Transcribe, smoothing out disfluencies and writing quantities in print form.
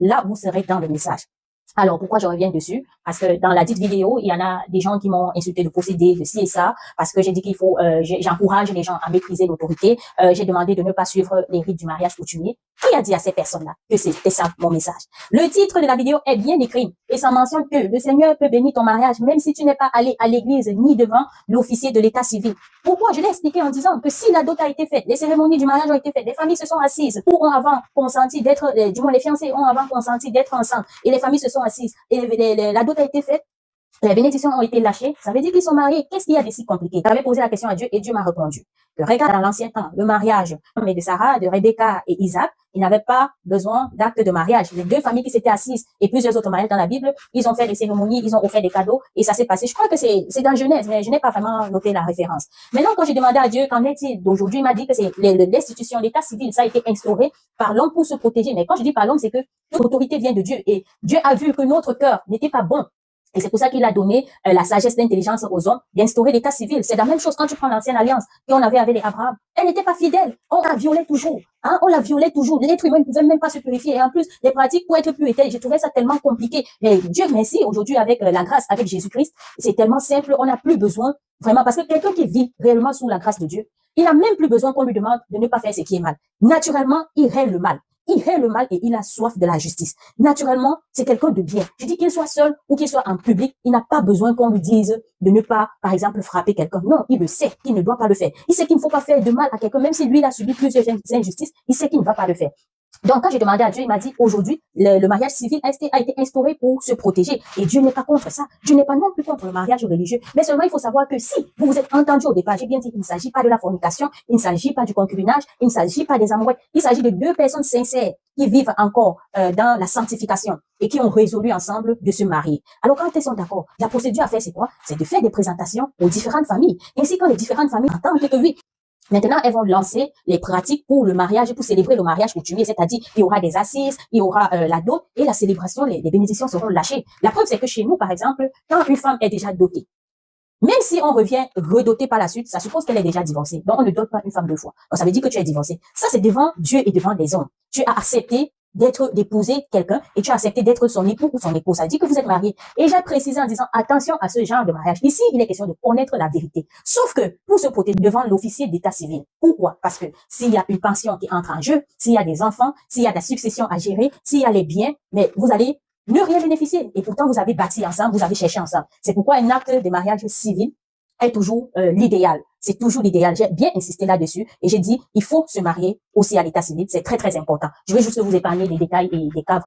là, vous serez dans le message. Alors, pourquoi je reviens dessus? Parce que dans la dite vidéo, il y en a des gens qui m'ont insulté de posséder, de ci et ça, parce que j'ai dit qu'il faut, j'encourage les gens à maîtriser l'autorité. J'ai demandé de ne pas suivre les rites du mariage coutumier. Qui a dit à ces personnes-là que c'était ça mon message? Le titre de la vidéo est bien écrit et ça mentionne que le Seigneur peut bénir ton mariage même si tu n'es pas allé à l'église ni devant l'officier de l'état civil. Pourquoi? Je l'ai expliqué en disant que si la dot a été faite, les cérémonies du mariage ont été faites, les familles se sont assises ou ont avant consenti d'être, du moins les fiancés ont avant consenti d'être ensemble et les familles se sont assises et la dot a été faite, les bénédictions ont été lâchées, ça veut dire qu'ils sont mariés. Qu'est-ce qu'il y a de si compliqué? J'avais posé la question à Dieu et Dieu m'a répondu. Que regarde dans l'ancien temps, le mariage de Sarah, de Rebecca et Isaac, ils n'avaient pas besoin d'acte de mariage. Les deux familles qui s'étaient assises et plusieurs autres mariages dans la Bible, ils ont fait des cérémonies, ils ont offert des cadeaux et ça s'est passé. Je crois que c'est dans Genèse, mais je n'ai pas vraiment noté la référence. Maintenant, quand j'ai demandé à Dieu qu'en est-il d'aujourd'hui, il m'a dit que c'est l'institution, l'état civil, ça a été instauré par l'homme pour se protéger. Mais quand je dis par l'homme, c'est que l'autorité vient de Dieu et Dieu a vu que notre cœur n'était pas bon. Et c'est pour ça qu'il a donné la sagesse, l'intelligence aux hommes d'instaurer l'état civil. C'est la même chose quand tu prends l'ancienne alliance qu'on avait avec les Abraham. Elle n'était pas fidèle. On la violait toujours. Hein? On la violait toujours. L'être humain ne pouvait même pas se purifier. Et en plus, les pratiques pour être plus étaient, j'ai trouvé ça tellement compliqué. Mais Dieu merci, aujourd'hui, avec la grâce, avec Jésus-Christ, c'est tellement simple. On n'a plus besoin, vraiment, parce que quelqu'un qui vit réellement sous la grâce de Dieu, il n'a même plus besoin qu'on lui demande de ne pas faire ce qui est mal. Naturellement, il hait le mal. Il hait le mal et il a soif de la justice. Naturellement, c'est quelqu'un de bien. Je dis qu'il soit seul ou qu'il soit en public, il n'a pas besoin qu'on lui dise de ne pas, par exemple, frapper quelqu'un. Non, il le sait qu'il ne doit pas le faire. Il sait qu'il ne faut pas faire de mal à quelqu'un, même si lui, il a subi plusieurs injustices, il sait qu'il ne va pas le faire. Donc, quand j'ai demandé à Dieu, il m'a dit, aujourd'hui, le mariage civil a été instauré pour se protéger. Et Dieu n'est pas contre ça. Dieu n'est pas non plus contre le mariage religieux. Mais seulement, il faut savoir que si vous vous êtes entendu au départ, j'ai bien dit qu'il ne s'agit pas de la fornication, il ne s'agit pas du concubinage, il ne s'agit pas des amoureux. Il s'agit de deux personnes sincères qui vivent encore dans la sanctification et qui ont résolu ensemble de se marier. Alors, quand elles sont d'accord, la procédure à faire, c'est quoi? C'est de faire des présentations aux différentes familles. Ainsi, quand les différentes familles entendent que oui, maintenant, elles vont lancer les pratiques pour le mariage, pour célébrer le mariage coutumier, c'est-à-dire il y aura des assises, il y aura la dot et la célébration, les bénédictions seront lâchées. La preuve, c'est que chez nous, par exemple, quand une femme est déjà dotée, même si on revient redotée par la suite, ça suppose qu'elle est déjà divorcée. Donc, on ne dote pas une femme deux fois. Donc, ça veut dire que tu es divorcée. Ça, c'est devant Dieu et devant les hommes. Tu as accepté d'épouser quelqu'un et tu as accepté d'être son époux ou son épouse. Ça dit que vous êtes mariés. Et j'ai précisé en disant attention à ce genre de mariage. Ici, il est question de connaître la vérité. Sauf que pour se protéger devant l'officier d'état civil. Pourquoi? Parce que s'il y a une pension qui entre en jeu, s'il y a des enfants, s'il y a de la succession à gérer, s'il y a les biens, mais vous allez ne rien bénéficier. Et pourtant, vous avez bâti ensemble, vous avez cherché ensemble. C'est pourquoi un acte de mariage civil est toujours l'idéal. C'est toujours l'idéal. J'ai bien insisté là-dessus et j'ai dit, il faut se marier aussi à l'état civil. C'est très, très important. Je vais juste vous épargner des détails et des cas